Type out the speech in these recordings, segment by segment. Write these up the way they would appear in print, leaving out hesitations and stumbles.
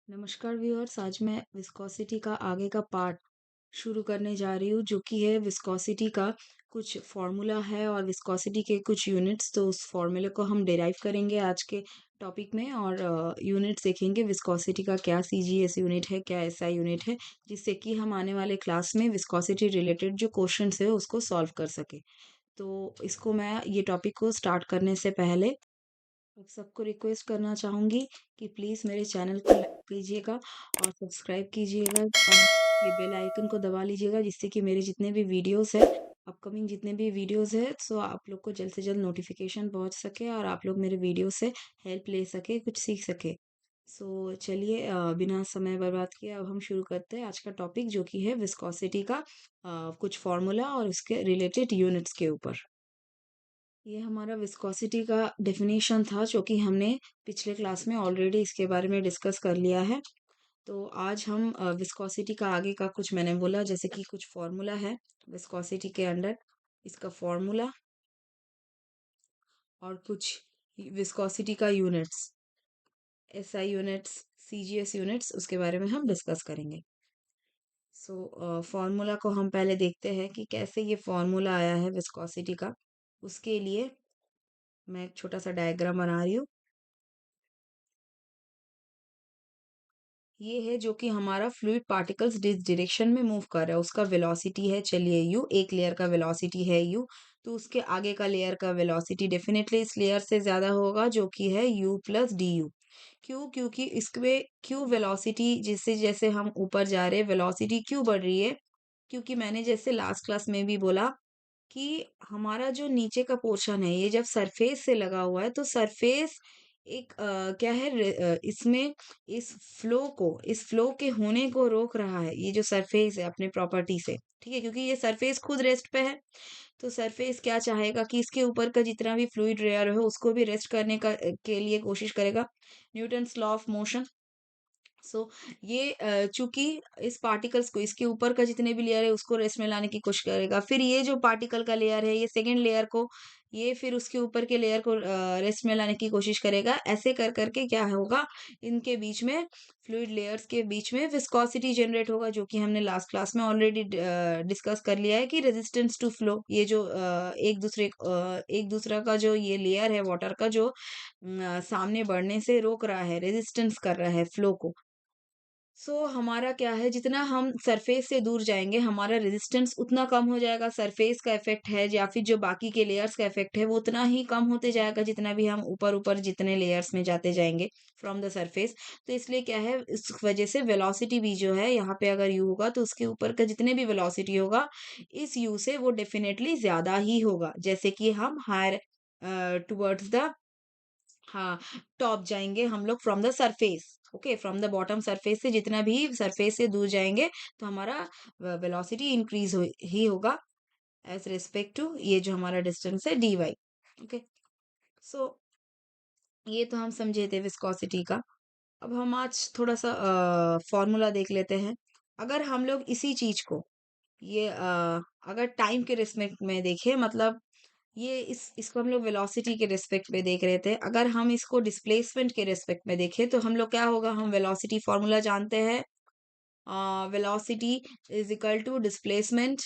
नमस्कार व्यूअर्स। आज मैं विस्कोसिटी का आगे का पार्ट शुरू करने जा रही हूँ, जो कि है विस्कोसिटी का कुछ फॉर्मूला है और विस्कोसिटी के कुछ यूनिट्स। तो उस फॉर्मूले को हम डिराइव करेंगे आज के टॉपिक में और यूनिट्स देखेंगे विस्कोसिटी का, क्या सीजीएस यूनिट है, क्या एसआई यूनिट है, जिससे कि हम आने वाले क्लास में विस्कोसिटी रिलेटेड जो क्वेश्चंस है उसको सॉल्व कर सके। तो इसको मैं ये टॉपिक को स्टार्ट करने से पहले आप सबको रिक्वेस्ट करना चाहूँगी कि प्लीज़ मेरे चैनल को लाइक कीजिएगा और सब्सक्राइब कीजिएगा और ये बेल आइकन को दबा लीजिएगा, जिससे कि मेरे जितने भी वीडियोस हैं, अपकमिंग जितने भी वीडियोस हैं, सो आप लोग को जल्द से जल्द नोटिफिकेशन पहुंच सके और आप लोग मेरे वीडियो से हेल्प ले सके, कुछ सीख सके। सो चलिए, बिना समय बर्बाद किए अब हम शुरू करते हैं आज का टॉपिक, जो कि है विस्कोसिटी का कुछ फॉर्मूला और उसके रिलेटेड यूनिट्स के ऊपर। ये हमारा विस्कोसिटी का डेफिनेशन था, जो कि हमने पिछले क्लास में ऑलरेडी इसके बारे में डिस्कस कर लिया है। तो आज हम विस्कोसिटी का आगे का कुछ, मैंने बोला जैसे कि कुछ फॉर्मूला है विस्कोसिटी के अंडर, इसका फॉर्मूला और कुछ विस्कोसिटी का units, SI units, CGS units, उसके बारे में हम डिस्कस करेंगे। सो फॉर्मूला को हम पहले देखते हैं कि कैसे ये फॉर्मूला आया है विस्कोसिटी का। उसके लिए मैं एक छोटा सा डायग्राम बना रही हूँ। ये है जो कि हमारा फ्लूइड पार्टिकल्स जिस डायरेक्शन में मूव कर रहा है उसका वेलोसिटी है, चलिए यू, एक लेयर का वेलोसिटी है यू। तो उसके आगे का लेयर का वेलोसिटी डेफिनेटली इस लेयर से ज्यादा होगा, जो कि है यू प्लस डी यू। क्यों? क्योंकि इसमें क्यों वेलोसिटी, जिससे जैसे हम ऊपर जा रहे हैं वेलोसिटी क्यों बढ़ रही है? क्योंकि मैंने जैसे लास्ट क्लास में भी बोला कि हमारा जो नीचे का पोर्शन है, ये जब सरफेस से लगा हुआ है तो सरफेस एक क्या है, इसमें इस फ्लो के होने को रोक रहा है, ये जो सरफेस है अपने प्रॉपर्टी से। ठीक है, क्योंकि ये सरफेस खुद रेस्ट पे है। तो सरफेस क्या चाहेगा कि इसके ऊपर का जितना भी फ्लूइड लेयर है उसको भी रेस्ट करने का के लिए कोशिश करेगा। Newton's law of motion. So ये चूंकि इस पार्टिकल्स को, इसके ऊपर का जितने भी लेयर है उसको रेस्ट में लाने की कोशिश करेगा, फिर ये जो पार्टिकल का लेयर है ये सेकंड लेयर को, ये फिर उसके ऊपर के लेयर को रेस्ट में लाने की कोशिश करेगा। ऐसे कर करके क्या होगा, इनके बीच में, फ्लूइड लेयर्स के बीच में विस्कोसिटी जनरेट होगा, जो कि हमने लास्ट क्लास में ऑलरेडी डिस्कस कर लिया है कि रेजिस्टेंस टू फ्लो, ये जो एक दूसरा का जो ये लेयर है वाटर का, जो सामने बढ़ने से रोक रहा है, रेजिस्टेंस कर रहा है फ्लो को। हमारा क्या है, जितना हम सरफेस से दूर जाएंगे हमारा रेजिस्टेंस उतना कम हो जाएगा। सरफेस का इफेक्ट है या फिर जो बाकी के लेयर्स का इफेक्ट है वो उतना ही कम होते जाएगा, जितना भी हम ऊपर ऊपर जितने लेयर्स में जाते जाएंगे फ्रॉम द सरफेस। तो इसलिए क्या है, इस वजह से वेलोसिटी भी जो है यहाँ पे अगर यू होगा तो उसके ऊपर का जितने भी वेलोसिटी होगा इस यू से वो डेफिनेटली ज्यादा ही होगा, जैसे कि हम हायर टुवर्ड्स द, हाँ, टॉप जाएंगे हम लोग from the surface. Okay, from the bottom surface से जितना भी सरफेस से दूर जाएंगे तो हमारा वेलोसिटी इंक्रीज ही होगा एज रिस्पेक्ट टू ये जो हमारा डिस्टेंस है डी वाई। ओके, सो ये तो हम समझे थे विस्कोसिटी का। अब हम आज थोड़ा सा फॉर्मूला देख लेते हैं। अगर हम लोग इसी चीज को, ये अगर टाइम के रिस्पेक्ट में देखें, मतलब ये इसको हम लोग वेलोसिटी के रिस्पेक्ट में देख रहे थे, अगर हम इसको डिस्प्लेसमेंट के रिस्पेक्ट में देखें तो हम लोग क्या होगा, हम वेलोसिटी फॉर्मूला जानते हैं, velocity is equal to displacement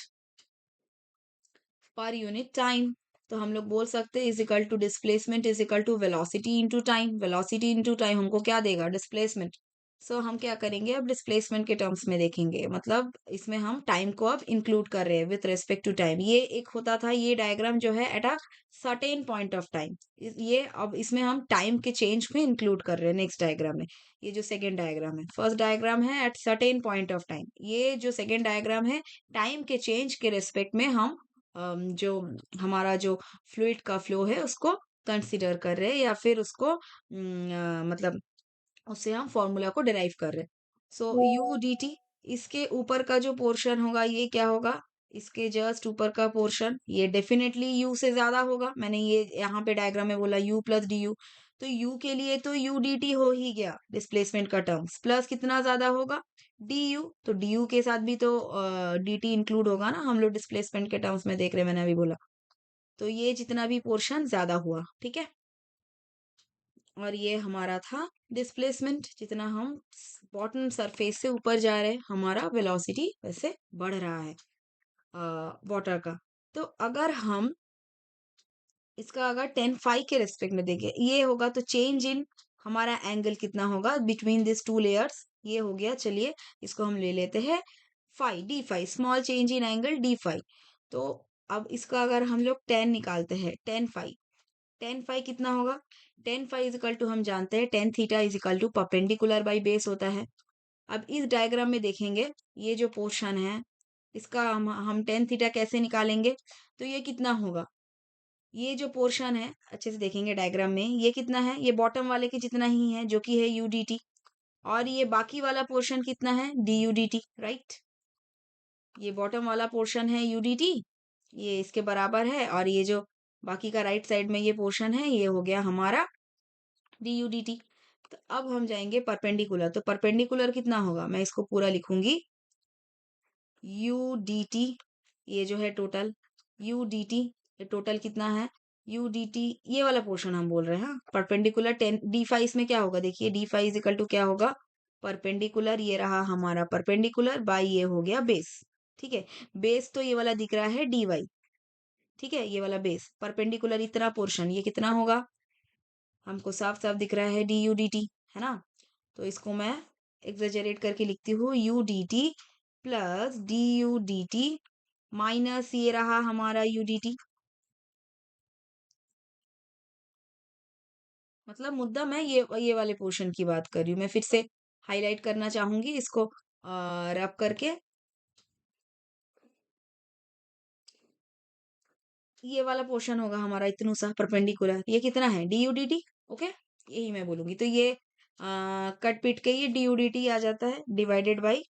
पर यूनिट टाइम। तो हम लोग बोल सकते हैं is equal to displacement is equal to velocity into time. Velocity into time हमको क्या देगा, डिस्प्लेसमेंट। हम क्या करेंगे, अब डिस्प्लेसमेंट के टर्म्स में देखेंगे, मतलब इसमें हम टाइम को अब इंक्लूड कर रहे हैं विथ रेस्पेक्ट टू टाइम। ये एक होता था ये डायग्राम जो है at a certain point of time, ये अब इसमें हम टाइम के चेंज को इंक्लूड कर रहे हैं नेक्स्ट डायग्राम में। ये जो सेकेंड डायग्राम है, फर्स्ट डायग्राम है at certain point of time, ये जो सेकेंड डायग्राम है टाइम के चेंज के रेस्पेक्ट में हम जो हमारा जो फ्लूइड का फ्लो है उसको कंसिडर कर रहे हैं, या फिर उसको मतलब उससे हम फॉर्मूला को डिराइव कर रहे हैं। यू डी टी, इसके ऊपर का जो पोर्शन होगा ये क्या होगा, इसके जस्ट ऊपर का पोर्शन ये डेफिनेटली यू से ज्यादा होगा। मैंने ये यहाँ पे डायग्राम में बोला यू प्लस डी यू, तो यू के लिए तो यू डी टी हो ही गया डिस्प्लेसमेंट का टर्म्स, प्लस कितना ज्यादा होगा डी यू, तो डी यू के साथ भी तो डी टी इंक्लूड होगा ना, हम लोग डिस्प्लेसमेंट के टर्म्स में देख रहे हैं, मैंने अभी बोला। तो ये जितना भी पोर्शन ज्यादा हुआ, ठीक है। और ये हमारा था डिस्प्लेसमेंट। जितना हम बॉटम सरफेस से ऊपर जा रहे हैं हमारा वेलोसिटी वैसे बढ़ रहा है वाटर का। तो अगर हम इसका अगर 10 फाइव के रेस्पेक्ट में देखें ये होगा तो चेंज इन हमारा एंगल कितना होगा बिटवीन दिस टू लेयर्स, ये हो गया। चलिए इसको हम ले लेते हैं five, D5, small change in angle D5। तो अब इसका अगर हम लोग 10 निकालते हैं, 10 फाइव, 10 फाइव कितना होगा? 10 फाइव इजिकल टू हम जानते हैं 10 theta is equal to perpendicular by base होता है। अब इस डायग्राम में देखेंगे ये जो पोर्शन है इसका हम 10 थीटा कैसे निकालेंगे? तो ये कितना होगा? ये जो पोर्शन है अच्छे से देखेंगे डायग्राम में, ये कितना है? ये बॉटम वाले के जितना ही है जो कि है UDT। और ये बाकी वाला पोर्शन कितना है? DUDT, right. ये बॉटम वाला पोर्शन है UDT, ये इसके बराबर है। और ये जो बाकी का राइट साइड में ये पोर्शन है ये हो गया हमारा DUDT। तो अब हम जाएंगे परपेंडिकुलर। तो परपेंडिकुलर कितना होगा? मैं इसको पूरा लिखूंगी UDT, ये जो है टोटल UDT, ये टोटल कितना है UDT, ये वाला पोर्शन हम बोल रहे हैं। हाँ, परपेंडिकुलर 10 D5 इसमें क्या होगा? देखिए D5 इजिकल टू क्या होगा? परपेंडिकुलर, ये रहा हमारा परपेंडिकुलर बाई ये हो गया बेस। ठीक है, बेस तो ये वाला दिख रहा है DY। ठीक है, ये वाला बेस परपेंडिकुलर इतना पोर्शन ये कितना होगा? हमको साफ साफ दिख रहा है DUDT, है ना। तो इसको मैं एग्जेजरेट करके लिखती हूँ UDT प्लस DUDT माइनस ये रहा हमारा UDT। मतलब मुद्दा मैं ये वाले पोर्शन की बात कर रही हूँ। मैं फिर से हाईलाइट करना चाहूंगी इसको रब करके। ये वाला पोर्शन होगा हमारा इतना सा परपेंडिकुलर, ये कितना है DUDT। ओके, यही मैं बोलूंगी। तो ये कट पिट के ये DUDT आ जाता है डिवाइडेड बाई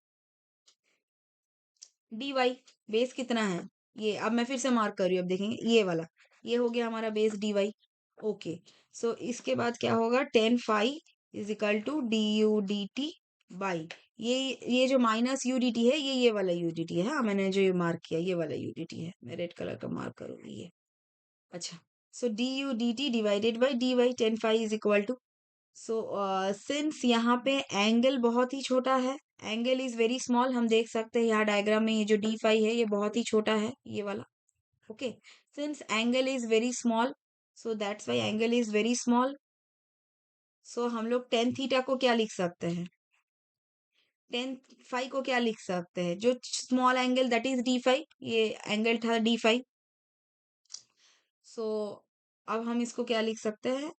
DY। बेस कितना है ये? अब मैं फिर से मार्क कर रही हूँ, अब देखेंगे ये वाला, ये हो गया हमारा बेस DY। ओके, सो इसके बाद क्या होगा? 10 five is equal to DUDT by ये जो माइनस UDT है ये वाला UDT है। हाँ, मैंने जो ये मार्क किया ये वाला UDT है, मैं रेड कलर का मार्क करूंगी ये। अच्छा, so DUDT divided by DY 10 five is equal to. So since यहाँ पे एंगल बहुत ही छोटा है, एंगल इज वेरी स्मॉल, हम देख सकते हैं यहाँ डायग्राम में ये जो D5 है ये बहुत ही छोटा है ये वाला। Okay, since angle is very small, so that's why angle is very small. So हम लोग 10 थीटा को क्या लिख सकते हैं? 10 फाइव को क्या लिख सकते हैं? जो small angle that is D5, ये एंगल था D5। सो अब हम इसको क्या लिख सकते हैं?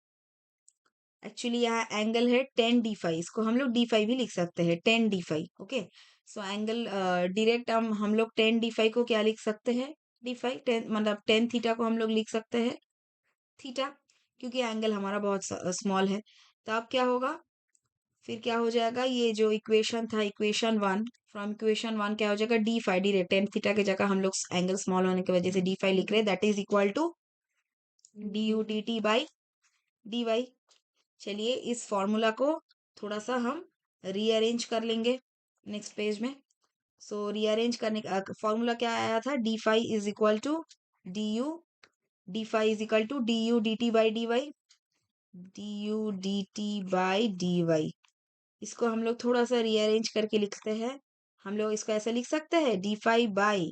एक्चुअली यहाँ एंगल है 10 D5, इसको हम लोग D5 भी लिख सकते हैं 10 D5। Okay, so angle direct हम लोग 10 D5 को क्या लिख सकते हैं? D5 10 मतलब 10 थीटा को हम लोग लिख सकते हैं थीटा, क्योंकि एंगल हमारा बहुत स्मॉल है। तो अब क्या होगा? फिर क्या हो जाएगा? ये जो इक्वेशन था इक्वेशन 1, फ्रॉम इक्वेशन 1 क्या हो जाएगा? D5 डायरेक्ट 10 थीटा की जगह हम लोग एंगल स्मॉल होने की वजह से D5 लिख रहे हैं, that is equal to DUDT by DY। चलिए इस फॉर्मूला को थोड़ा सा हम रीअरेंज कर लेंगे नेक्स्ट पेज में। सो रीअरेंज करने का फॉर्मूला क्या आया था? D5 is equal to DU, D5 is equal to DUDT by DY, DUDT by DY। इसको हम लोग थोड़ा सा रीअरेंज करके लिखते हैं। हम लोग इसको ऐसे लिख सकते हैं D5 by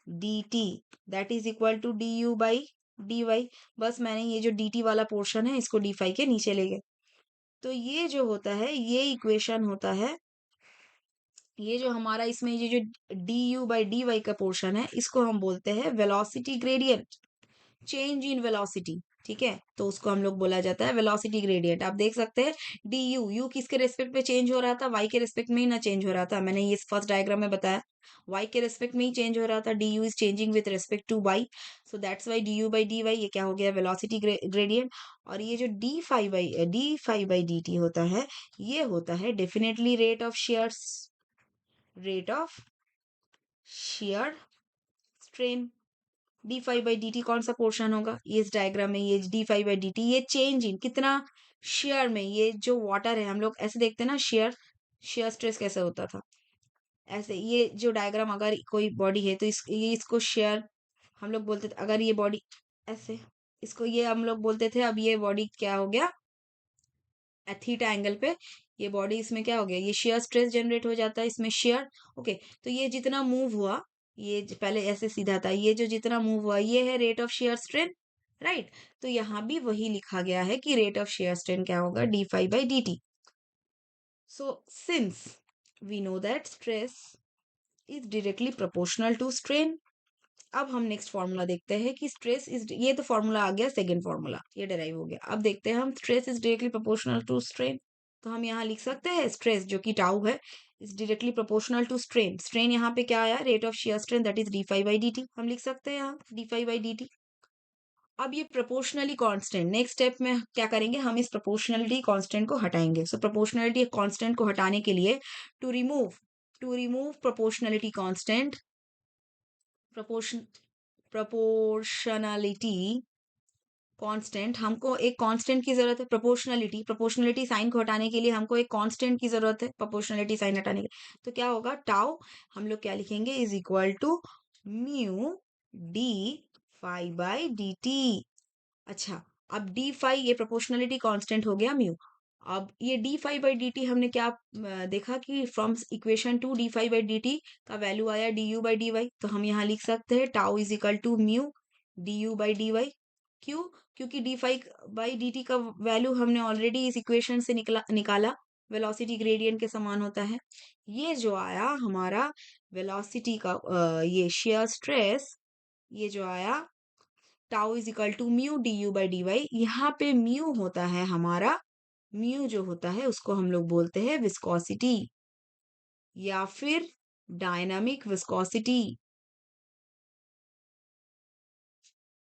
DT that is equal to DU by DY। बस मैंने ये जो DT वाला पोर्शन है इसको D5 के नीचे ले गए। तो ये जो होता है ये इक्वेशन होता है, ये जो हमारा इसमें ये जो DU बाई DY का पोर्शन है इसको हम बोलते हैं velocity gradient, change in velocity. ठीक है, तो उसको हम लोग बोला जाता है वेलोसिटी ग्रेडियंट। आप देख सकते हैं DU किसके रेस्पेक्ट में चेंज हो रहा था? Y के रेस्पेक्ट में ही ना चेंज हो रहा था, मैंने ये फर्स्ट डायग्राम में बताया। Y के रेस्पेक्ट में ही चेंज हो रहा था, DU is changing with respect to Y। So that's why DU by DY ये क्या हो गया? Velocity gradient. और ये जो D5 बाई DT होता है ये होता है definitely rate of shear strain. D5 by DT कौन सा पोर्शन होगा? ये इस डायग्राम में ये D5 बाई DT ये चेंज इन कितना शेयर में, ये जो वाटर है हम लोग ऐसे देखते हैं ना शेयर, शेयर स्ट्रेस कैसे होता था ऐसे। ये जो डायग्राम अगर कोई बॉडी है तो इसको शेयर हम लोग बोलते थे। अगर ये बॉडी ऐसे, इसको ये हम लोग बोलते थे, अब ये बॉडी क्या हो गया? थीटा एंगल पे ये बॉडी, इसमें क्या हो गया, ये शेयर स्ट्रेस जनरेट हो जाता है, इसमें शेयर। ओके, तो ये जितना मूव हुआ, ये पहले ऐसे सीधा था, ये जो जितना मूव हुआ ये है rate of shear strain, right. तो यहाँ भी वही लिखा गया है कि रेट ऑफ शेयर स्ट्रेन क्या होगा, D phi by D T. So since we know that stress is directly proportional to strain, अब हम नेक्स्ट फॉर्मूला देखते हैं कि स्ट्रेस इज, ये तो फॉर्मूला आ गया, सेकंड फॉर्मूला ये डेराइव हो गया। अब देखते हैं हम, stress is directly proportional to strain, तो हम यहाँ लिख सकते हैं स्ट्रेस जो कि टाउ है is directly proportional to strain. Strain यहाँ पे क्या आया, rate of shear strain, that is D phi by D T, हम लिख सकते हैं यहाँ D phi by D T. अब ये प्रोपोर्शनली कांस्टेंट, नेक्स्ट स्टेप में क्या करेंगे, हम इस प्रोपोर्शनलिटी कांस्टेंट को हटाएंगे। सो प्रोपोर्शनलिटी कांस्टेंट को हटाने के लिए, to remove proportionality constant, proportion proportionality constant, हमको एक कांस्टेंट की जरूरत है। प्रोपोर्शनलिटी साइन को हटाने के लिए हमको एक कांस्टेंट की जरूरत है, प्रोपोर्शनलिटी साइन हटाने के लिए। तो क्या होगा, टाउ हम लोग क्या लिखेंगे, is equal to mu D phi by D T. अच्छा, अब डी फाई ये प्रोपोर्शनलिटी कांस्टेंट हो गया म्यू। अब ये D phi by D T हमने क्या देखा कि from equation two D phi by D T का वैल्यू आया D you by D Y, तो हम यहाँ लिख सकते हैं tau is equal to mu D you by D Y. क्यों, क्योंकि D phi by D T का वैल्यू हमने ऑलरेडी इस इक्वेशन से निकाला, वेलोसिटी ग्रेडियंट के समान होता है। ये जो आया हमारा वेलोसिटी का ये शेयर स्ट्रेस, ये जो आया tau is equal to mu D you by D Y, यहाँ पे म्यू होता है हमारा, म्यू जो होता है उसको हम लोग बोलते हैं विस्कोसिटी या फिर डायनामिक विस्कोसिटी।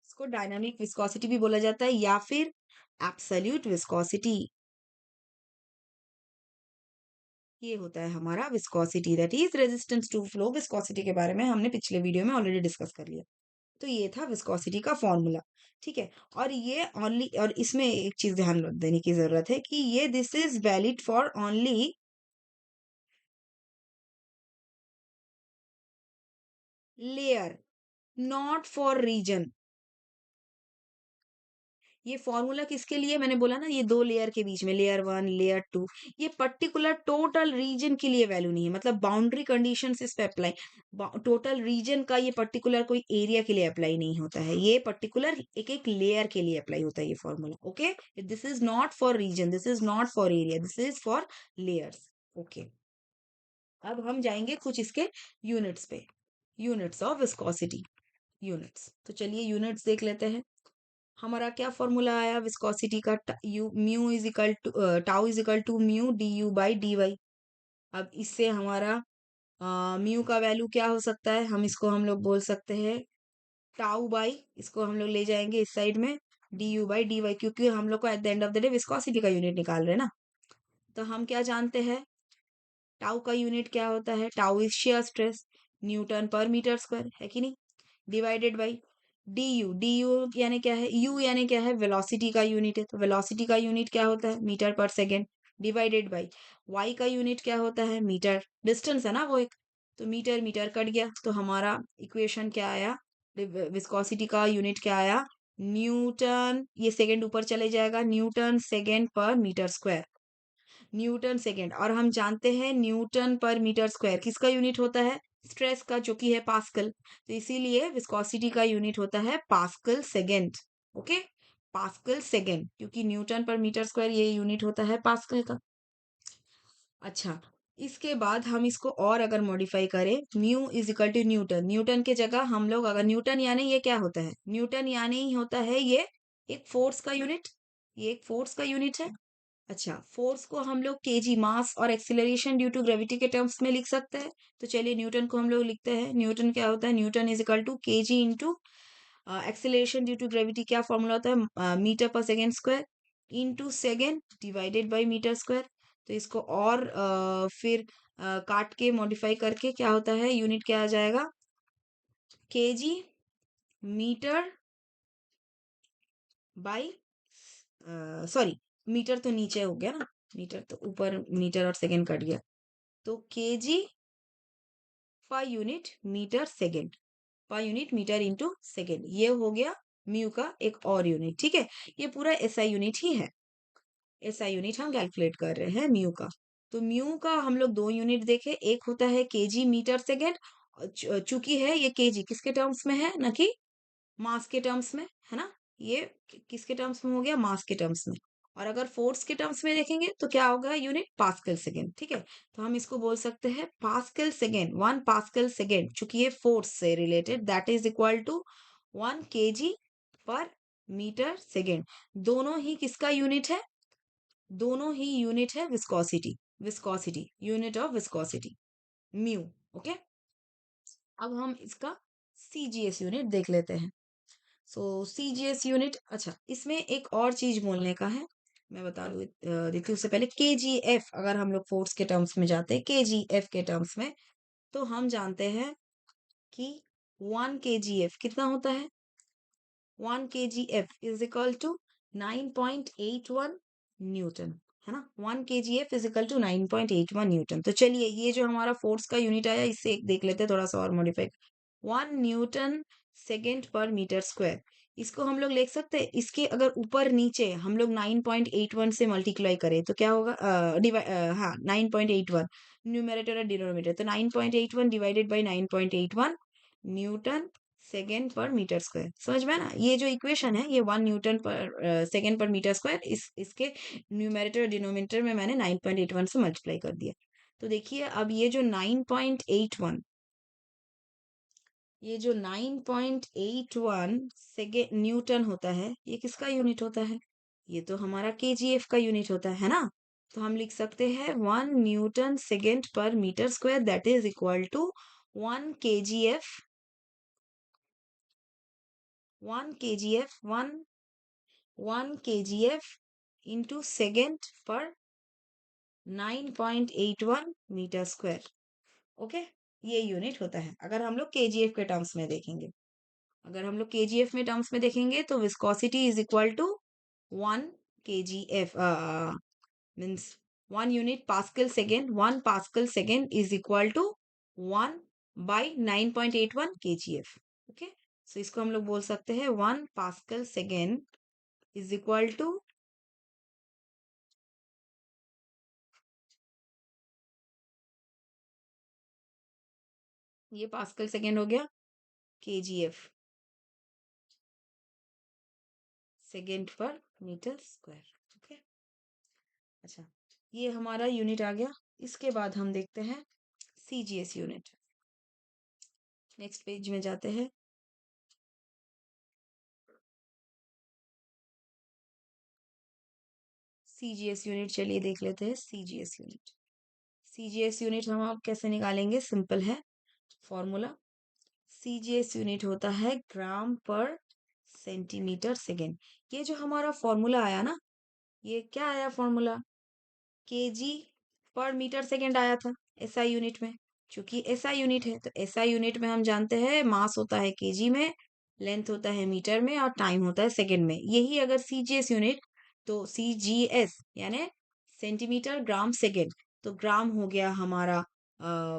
इसको डायनामिक विस्कोसिटी भी बोला जाता है या फिर एब्सोल्यूट विस्कोसिटी। ये होता है हमारा viscosity, that is resistance to flow. Viscosity के बारे में हमने पिछले वीडियो में ऑलरेडी डिस्कस कर लिया। तो ये था विस्कोसिटी का फॉर्मूला, ठीक है। और ये ओनली, और इसमें एक चीज ध्यान देने की जरूरत है कि ये this is valid for only layer, not for region. ये फॉर्मूला किसके लिए, मैंने बोला ना, ये दो लेयर के बीच में, लेयर वन लेयर टू, ये पर्टिकुलर टोटल रीजन के लिए वैल्यू नहीं है, मतलब बाउंड्री कंडीशन इस पे अप्लाई, टोटल रीजन का ये पर्टिकुलर कोई एरिया के लिए अप्लाई नहीं होता है, ये पर्टिकुलर एक एक लेयर के लिए अप्लाई होता है ये formula. Okay, this is not for region, this is not for area, this is for layers. Okay, अब हम जाएंगे कुछ इसके यूनिट्स पे, यूनिट्स ऑफ विस्कोसिटी, यूनिट्स। तो चलिए यूनिट्स देख लेते हैं। हमारा क्या फॉर्मूला आया विस्कोसिटी का, u mu is equal to, tau is equal to mu D you by D y. अब इससे हमारा म्यू का वैल्यू क्या हो सकता है, हम इसको हम लोग बोल सकते हैं टाउ बाई, इसको हम लोग ले जाएंगे इस साइड में, d you by D y, क्योंकि हम लोग को at the end of the day viscosity का यूनिट निकाल रहे हैं ना। तो हम क्या जानते हैं, टाउ का यूनिट क्या होता है, tau is shear stress, Newton पर मीटर स्क्वायर, है कि नहीं, divided by D you. D you यानी क्या है, यू यानी क्या है, वेलोसिटी का यूनिट है, तो वेलोसिटी का यूनिट क्या होता है, metre per second, divided by Y का यूनिट क्या होता है, मीटर, डिस्टेंस है ना वो एक, तो मीटर मीटर कट गया, तो हमारा इक्वेशन क्या आया, विस्कोसिटी का यूनिट क्या आया, न्यूटन, ये सेकेंड ऊपर चले जाएगा, न्यूटन सेकेंड पर मीटर स्क्वायर, न्यूटन सेकेंड। और हम जानते हैं न्यूटन पर मीटर स्क्वायर किसका यूनिट होता है, स्ट्रेस का, जो कि है पास्कल, तो इसीलिए विस्कोसिटी का यूनिट होता है pascal second. Okay, pascal second, क्योंकि न्यूटन पर मीटर स्क्वायर ये यूनिट होता है पास्कल का। अच्छा, इसके बाद हम इसको और अगर मॉडिफाई करें, mu is equal to newton, newton के जगह हम लोग अगर, न्यूटन यानी ये क्या होता है, न्यूटन यानी ही होता है ये एक फोर्स का यूनिट, ये एक फोर्स का यूनिट है। अच्छा, फोर्स को हम लोग केजी, मास और एक्सीलरेशन ड्यू टू ग्रेविटी के टर्म्स में लिख सकते हैं। तो चलिए न्यूटन को हम लोग लिखते हैं, न्यूटन क्या होता है, newton is equal to kg into acceleration due to gravity, क्या फॉर्मूला होता है, metre per second square into second divided by metre square. तो इसको और फिर काट के मॉडिफाई करके क्या होता है, यूनिट क्या आ जाएगा, kg metre by, sorry, metre तो नीचे हो गया ना, मीटर तो ऊपर, मीटर और सेकेंड कट गया, तो kg per unit metre second, per unit metre into second, ये हो गया म्यू का एक और यूनिट, ठीक है। ये पूरा एसआई यूनिट ही है। एसआई यूनिट हम कैलकुलेट कर रहे हैं म्यू का। तो म्यू का हम लोग दो यूनिट देखे, एक होता है केजी मीटर सेकेंड, चूंकि है ये केजी किसके टर्म्स में है, ना कि मास के टर्म्स में, है ना। ये किसके टर्म्स में हो गया, मास के टर्म्स में। और अगर फोर्स के टर्म्स में देखेंगे तो क्या होगा, यूनिट पास्कल सेकेंड। ठीक है, तो हम इसको बोल सकते हैं पास्कल सेकेंड, 1 पास्कल सेकेंड, चूंकि ये फोर्स से related, that is equal to 1 kg/मीटर सेकेंड। दोनों ही किसका यूनिट है, दोनों ही यूनिट है viscosity, viscosity unit of viscosity mu. Okay, अब हम इसका सीजीएस यूनिट देख लेते हैं। सो सीजीएस यूनिट, अच्छा इसमें एक और चीज बोलने का है, मैं बता दूं देखिए उससे पहले केजीएफ, अगर हम लोग फोर्स के टर्म्स में जाते हैं केजीएफ के टर्म्स में, तो हम जानते हैं कि 1 kgf कितना होता है, 1 kgf is equal to 9.81 newton, है ना। 1 kgf is equal to 9.81 newton. तो चलिए ये जो हमारा फोर्स का यूनिट आया, इससे एक देख लेते हैं थोड़ा सा और मॉडिफाई। 1 न्यूटन सेकेंड पर मीटर स्क्वायर, इसको हम लोग लिख सकते हैं, इसके अगर ऊपर नीचे हम लोग 9.81 से मल्टीप्लाई करें तो क्या होगा, हाँ 9.81, न्यूमरेटर और डिनोमिनेटर, तो 9.81 डिवाइडेड बाई 9.81 न्यूटन सेकेंड पर मीटर स्क्वायर। समझ में आया ना, ये जो इक्वेशन है ये 1 न्यूटन पर सेकेंड पर मीटर स्क्वायर, इस इसके न्यूमरेटर और डिनोमिनेटर में मैंने 9.81 से मल्टीप्लाई कर दिया। तो देखिए अब ये जो 9.81, ये जो 9.81 सेकेंड न्यूटन होता है, ये किसका यूनिट होता है, ये तो हमारा केजीएफ का यूनिट होता है ना। तो हम लिख सकते हैं 1 न्यूटन सेकेंड पर metre square, that is equal to 1 kgf, 1 kgf into second per 9.81 metre square. Okay, ये यूनिट होता है अगर हम लोग केजीएफ के टर्म्स में देखेंगे। अगर हम लोग केजीएफ में टर्म्स में देखेंगे तो viscosity is equal to 1 kgf, means 1 unit pascal second, 1 pascal second is equal to 1/9.81 kgf। Okay, so इसको हम लोग बोल सकते हैं 1 pascal second is equal to, ये पास्कल सेकेंड हो गया, केजीएफ सेकेंड पर मीटर स्क्वायर। ओके, अच्छा ये हमारा यूनिट आ गया। इसके बाद हम देखते हैं सीजीएस यूनिट। नेक्स्ट पेज में जाते हैं। सीजीएस यूनिट चलिए देख लेते हैं सीजीएस यूनिट। सीजीएस यूनिट हम आप कैसे निकालेंगे, सिंपल है फॉर्मूला। सीजीएस यूनिट होता है ग्राम पर सेंटीमीटर सेकेंड। ये जो हमारा फॉर्मूला आया ना, ये क्या आया फॉर्मूला, केजी पर मीटर सेकेंड आया था एसआई यूनिट में। क्योंकि एसआई यूनिट है तो एसआई यूनिट में हम जानते हैं मास होता है केजी में, लेंथ होता है मीटर में, और टाइम होता है सेकेंड में। यही अगर सीजीएस यूनिट, तो सीजीएस यानी सेंटीमीटर ग्राम सेकेंड, तो ग्राम हो गया हमारा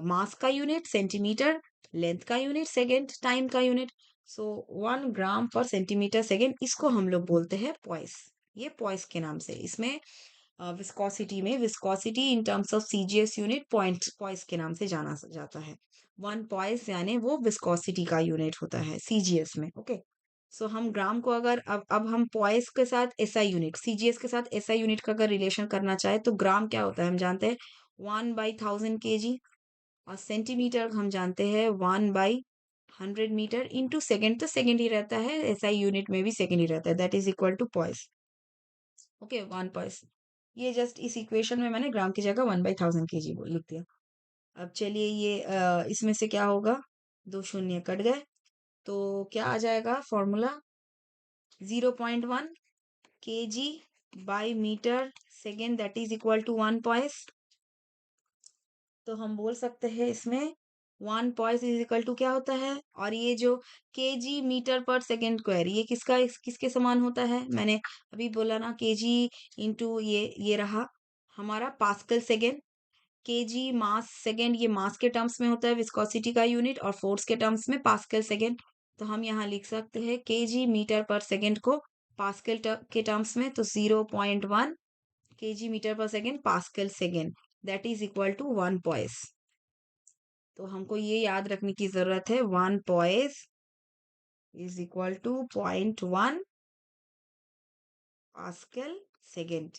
मास का यूनिट, सेंटीमीटर लेंथ का यूनिट, सेकेंड टाइम का यूनिट। सो 1 ग्राम पर सेंटीमीटर सेकेंड, इसको हम लोग बोलते हैं पॉइस। ये पॉइस के नाम से, इसमें विस्कोसिटी में, viscosity in terms of CGS unit point poised के नाम से जाना जाता है। 1 पॉइस यानी वो विस्कोसिटी का यूनिट होता है सीजीएस में। ओके, सो हम ग्राम को अगर अब हम पॉइस के साथ एसआई यूनिट, सीजीएस के साथ एसआई यूनिट का अगर रिलेशन करना चाहे तो ग्राम क्या होता है हम जानते हैं 1/1000 kg, और सेंटीमीटर हम जानते हैं 1/100 मीटर, इंटू सेकेंड तो सेकेंड ही रहता है, एसआई यूनिट में भी सेकेंड ही रहता है, that is equal to poise. Okay, 1 poise, ये जस्ट इस इक्वेशन में मैंने ग्राम की जगह 1/1000 kg लिख दिया। अब चलिए ये इसमें से क्या होगा, दो शून्य कट गए, तो क्या आ जाएगा फॉर्मूला, 0.1 kg/मीटर second, that is equal to 1 poise. तो हम बोल सकते हैं इसमें 1 पॉइस इज इक्वल टू क्या होता है, और ये जो kg/मीटर/सेकेंड स्क्वायर, ये किसका किसके समान होता है, मैंने अभी बोला ना केजी इंटू ये रहा हमारा पास्कल सेकेंड। केजी मास सेकेंड, ये मास के टर्म्स में होता है विस्कोसिटी का यूनिट, और फोर्स के टर्म्स में पास्कल सेकेंड। तो हम यहाँ लिख सकते हैं केजी मीटर पर सेकेंड को पास्कल के टर्म्स में, तो 0.1 kg metre per second pascal second, that is equal to 1 poise. तो हमको ये याद रखने की जरूरत है, 1 poise is equal to 0.1 pascal second.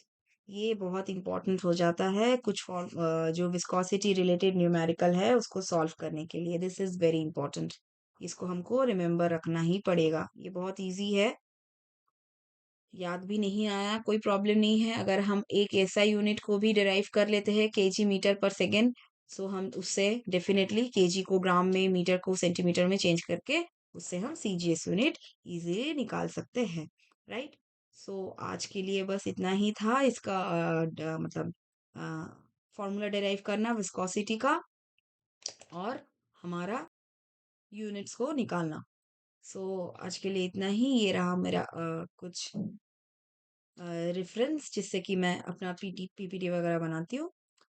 ये बहुत इंपॉर्टेंट हो जाता है कुछ फॉर्म जो विस्कोसिटी रिलेटेड न्यूमेरिकल है उसको सॉल्व करने के लिए। दिस इज वेरी इंपॉर्टेंट, इसको हमको रिमेम्बर रखना ही पड़ेगा। ये बहुत इजी है, याद भी नहीं आया कोई प्रॉब्लम नहीं है। अगर हम एक ऐसा यूनिट को भी डिराइव कर लेते हैं केजी मीटर पर सेकेंड, सो हम उससे डेफिनेटली केजी को ग्राम में, मीटर को सेंटीमीटर में चेंज करके उससे हम सीजीएस यूनिट इजीली निकाल सकते हैं, राइट। सो आज के लिए बस इतना ही था, इसका मतलब फॉर्मूला डिराइव करना विस्कोसिटी का और हमारा यूनिट्स को निकालना। सो आज के लिए इतना ही। ये रहा मेरा कुछ रेफरेंस जिससे कि मैं अपना पीपीटी वगैरह बनाती हूँ।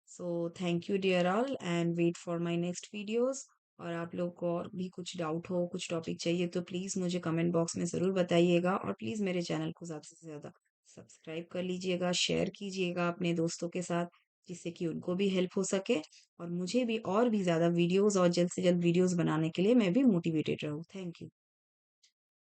So thank you dear all and wait for my next videos. और आप लोग को और भी कुछ डाउट हो, कुछ टॉपिक चाहिए तो प्लीज़ मुझे कमेंट बॉक्स में ज़रूर बताइएगा। और प्लीज़ मेरे चैनल को ज़्यादा से ज़्यादा सब्सक्राइब कर लीजिएगा, शेयर कीजिएगा अपने दोस्तों के साथ, जिससे कि उनको भी हेल्प हो सके और मुझे भी और भी ज़्यादा वीडियोस और जल्द से जल्द वीडियोस बनाने के लिए मैं भी मोटिवेटेड रहूँ। Thank you.